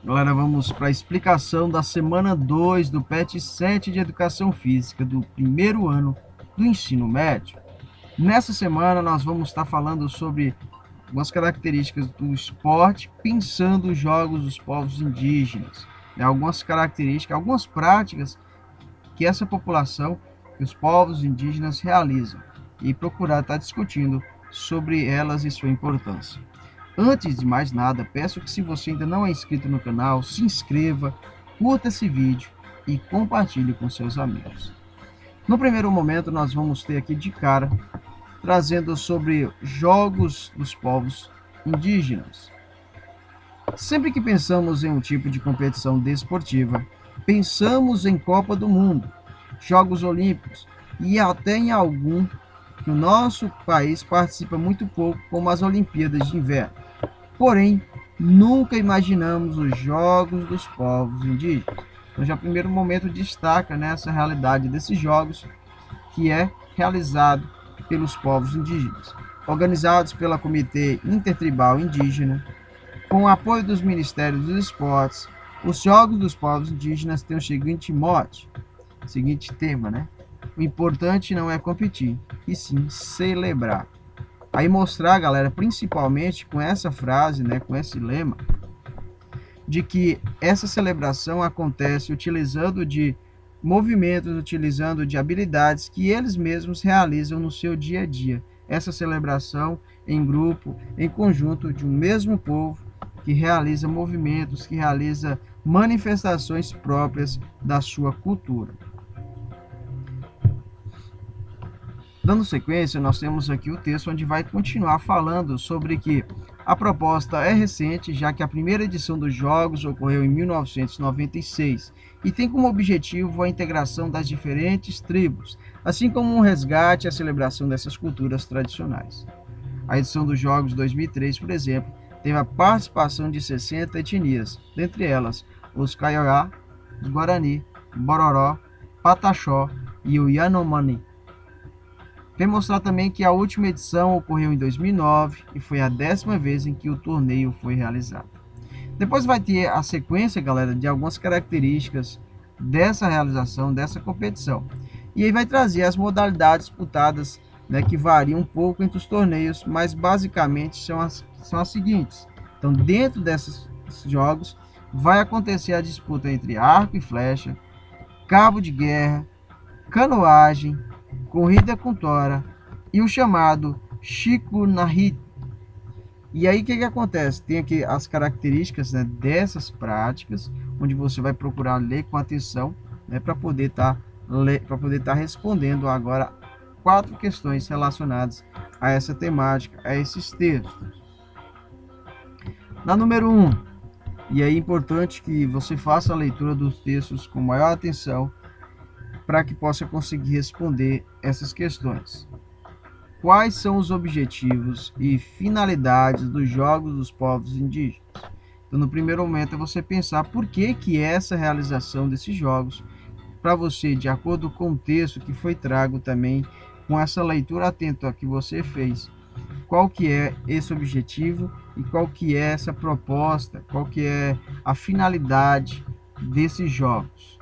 Galera, vamos para a explicação da semana 2 do PET 7 de Educação Física do primeiro ano do ensino médio. Nessa semana nós vamos estar falando sobre algumas características do esporte, pensando os jogos dos povos indígenas, né? Algumas características, algumas práticas que essa população, que os povos indígenas realizam, e procurar estar discutindo sobre elas e sua importância. Antes de mais nada, peço que se você ainda não é inscrito no canal, se inscreva, curta esse vídeo e compartilhe com seus amigos. No primeiro momento, nós vamos ter aqui de cara, trazendo sobre jogos dos povos indígenas. Sempre que pensamos em um tipo de competição desportiva, pensamos em Copa do Mundo, Jogos Olímpicos e até em algum que o nosso país participa muito pouco, como as Olimpíadas de Inverno. Porém, nunca imaginamos os jogos dos povos indígenas. Então, já no primeiro momento destaca essa realidade desses jogos, que é realizado pelos povos indígenas, organizados pela Comitê Intertribal Indígena, com o apoio dos Ministérios dos Esportes. Os jogos dos povos indígenas têm o seguinte mote, o seguinte tema, O importante não é competir, e sim celebrar. Aí mostrar, galera, principalmente com essa frase, com esse lema, de que essa celebração acontece utilizando de movimentos, utilizando de habilidades que eles mesmos realizam no seu dia a dia. Essa celebração em grupo, em conjunto de um mesmo povo que realiza movimentos, que realiza manifestações próprias da sua cultura. Dando sequência, nós temos aqui o texto onde vai continuar falando sobre que a proposta é recente, já que a primeira edição dos Jogos ocorreu em 1996 e tem como objetivo a integração das diferentes tribos, assim como um resgate e a celebração dessas culturas tradicionais. A edição dos Jogos 2003, por exemplo, teve a participação de 60 etnias, dentre elas os Kaiowá, os Guarani, Bororó, Pataxó e o Yanomami. Vem mostrar também que a última edição ocorreu em 2009 e foi a 10ª vez em que o torneio foi realizado. Depois vai ter a sequência, galera, de algumas características dessa realização, dessa competição. E aí vai trazer as modalidades disputadas, que variam um pouco entre os torneios, mas basicamente são as seguintes. Então, dentro desses jogos, vai acontecer a disputa entre arco e flecha, cabo de guerra, canoagem, corrida com tora e o chamado Chico Nahit. E aí o que acontece? Tem aqui as características dessas práticas, onde você vai procurar ler com atenção, para poder estar respondendo agora 4 questões relacionadas a essa temática, a esses textos. Na número 1, e aí é importante que você faça a leitura dos textos com maior atenção, para que possa conseguir responder essas questões. Quais são os objetivos e finalidades dos jogos dos povos indígenas? Então, no primeiro momento, é você pensar por que essa realização desses jogos, para você, de acordo com o texto que foi trago também, com essa leitura atenta que você fez, qual que é esse objetivo e qual que é essa proposta, qual que é a finalidade desses jogos.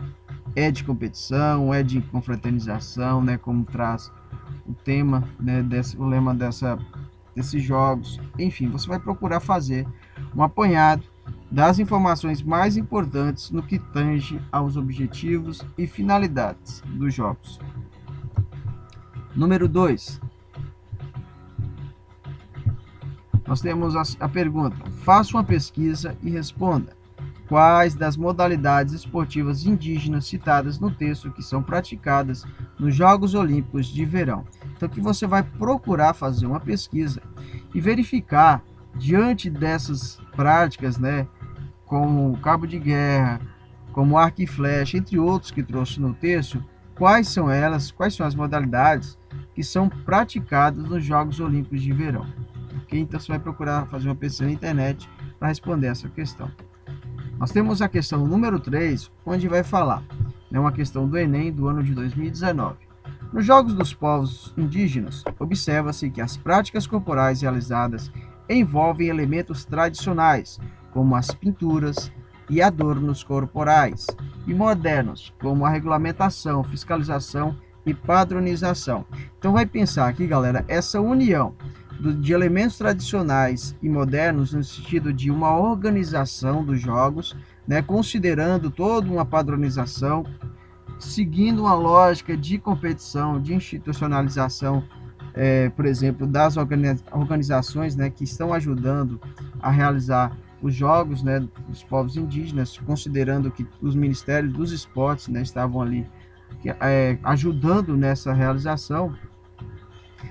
É de competição, é de confraternização, como traz o tema, o lema desses jogos. Enfim, você vai procurar fazer um apanhado das informações mais importantes no que tange aos objetivos e finalidades dos jogos. Número 2. Nós temos a pergunta: faça uma pesquisa e responda. Quais das modalidades esportivas indígenas citadas no texto que são praticadas nos Jogos Olímpicos de Verão? Então, que você vai procurar fazer uma pesquisa e verificar, diante dessas práticas, como o cabo de guerra, como arco e flecha, entre outros que trouxe no texto, quais são as modalidades que são praticadas nos Jogos Olímpicos de Verão. Okay? Então, você vai procurar fazer uma pesquisa na internet para responder essa questão. Nós temos a questão número 3, onde vai falar, uma questão do Enem do ano de 2019. Nos Jogos dos Povos Indígenas, observa-se que as práticas corporais realizadas envolvem elementos tradicionais, como as pinturas e adornos corporais, e modernos, como a regulamentação, fiscalização e padronização. Então vai pensar aqui, galera, essa união de elementos tradicionais e modernos no sentido de uma organização dos jogos, né, considerando toda uma padronização, seguindo uma lógica de competição, de institucionalização, por exemplo, das organizações, né, que estão ajudando a realizar os jogos, né, dos povos indígenas, considerando que os ministérios dos esportes, né, estavam ali ajudando nessa realização,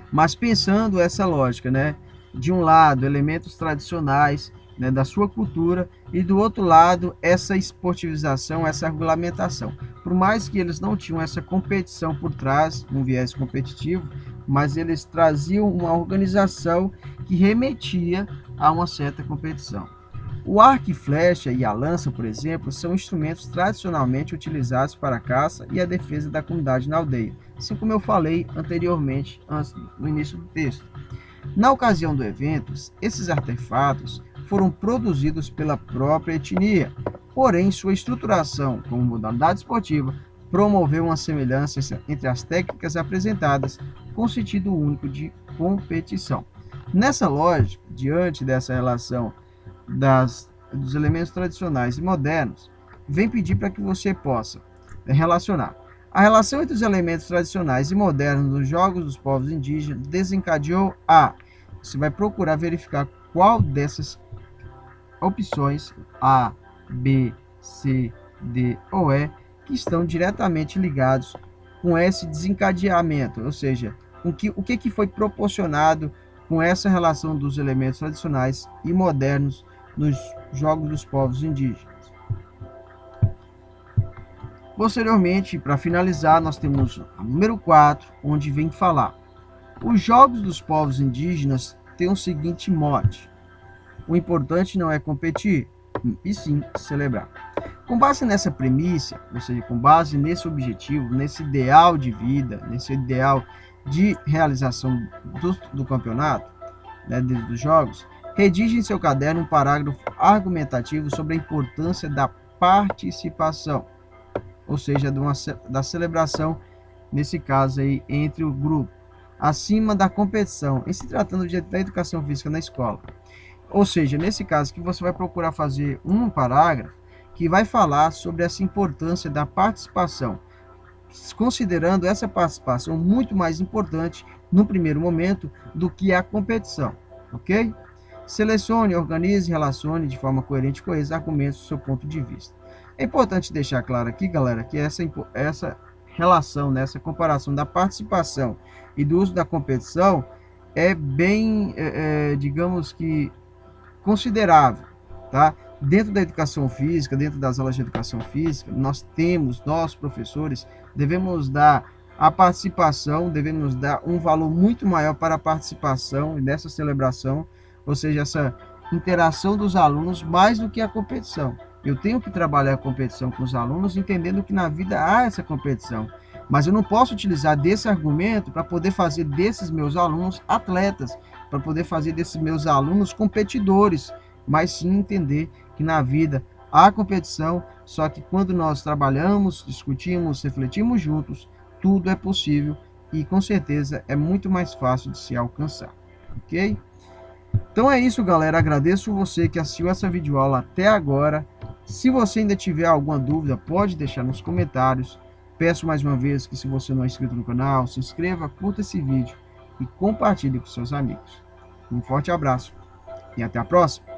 mas pensando essa lógica, né, de um lado, elementos tradicionais, né, da sua cultura, e do outro lado, essa esportivização, essa regulamentação. Por mais que eles não tinham essa competição por trás, um viés competitivo, mas eles traziam uma organização que remetia a uma certa competição. O arco e flecha e a lança, por exemplo, são instrumentos tradicionalmente utilizados para a caça e a defesa da comunidade na aldeia, assim como eu falei anteriormente, no início do texto. Na ocasião do evento, esses artefatos foram produzidos pela própria etnia, porém sua estruturação como modalidade esportiva promoveu uma semelhança entre as técnicas apresentadas com sentido único de competição. Nessa lógica, diante dessa relação dos elementos tradicionais e modernos, vem pedir para que você possa relacionar. A relação entre os elementos tradicionais e modernos nos jogos dos povos indígenas desencadeou a... Você vai procurar verificar qual dessas opções, A, B, C, D ou E, que estão diretamente ligados com esse desencadeamento, ou seja, o que foi proporcionado com essa relação dos elementos tradicionais e modernos nos jogos dos povos indígenas. Posteriormente, para finalizar, nós temos a número 4, onde vem falar: os jogos dos povos indígenas têm o seguinte mote: o importante não é competir, e sim celebrar. Com base nessa premissa, ou seja, com base nesse objetivo, nesse ideal de vida, nesse ideal de realização do campeonato, né, dos jogos, redige em seu caderno um parágrafo argumentativo sobre a importância da participação, ou seja, da celebração, nesse caso aí, entre o grupo, acima da competição, em se tratando da educação física na escola. Ou seja, nesse caso que você vai procurar fazer um parágrafo que vai falar sobre essa importância da participação, considerando essa participação muito mais importante no primeiro momento do que a competição, ok? Selecione, organize e relacione de forma coerente e coesa argumentos do seu ponto de vista. É importante deixar claro aqui, galera, que essa relação, essa comparação da participação e do uso da competição é bem, digamos que, considerável, tá? Dentro da educação física, dentro das aulas de educação física, nós, professores, devemos dar a participação, devemos dar um valor muito maior para a participação e dessa celebração, ou seja, essa interação dos alunos mais do que a competição. Eu tenho que trabalhar a competição com os alunos, entendendo que na vida há essa competição, mas eu não posso utilizar desse argumento para poder fazer desses meus alunos atletas, para poder fazer desses meus alunos competidores, mas sim entender que na vida há competição, só que quando nós trabalhamos, discutimos, refletimos juntos, tudo é possível e com certeza é muito mais fácil de se alcançar, ok? Então é isso, galera, agradeço você que assistiu essa videoaula até agora. Se você ainda tiver alguma dúvida, pode deixar nos comentários. Peço mais uma vez que, se você não é inscrito no canal, se inscreva, curta esse vídeo e compartilhe com seus amigos. Um forte abraço e até a próxima!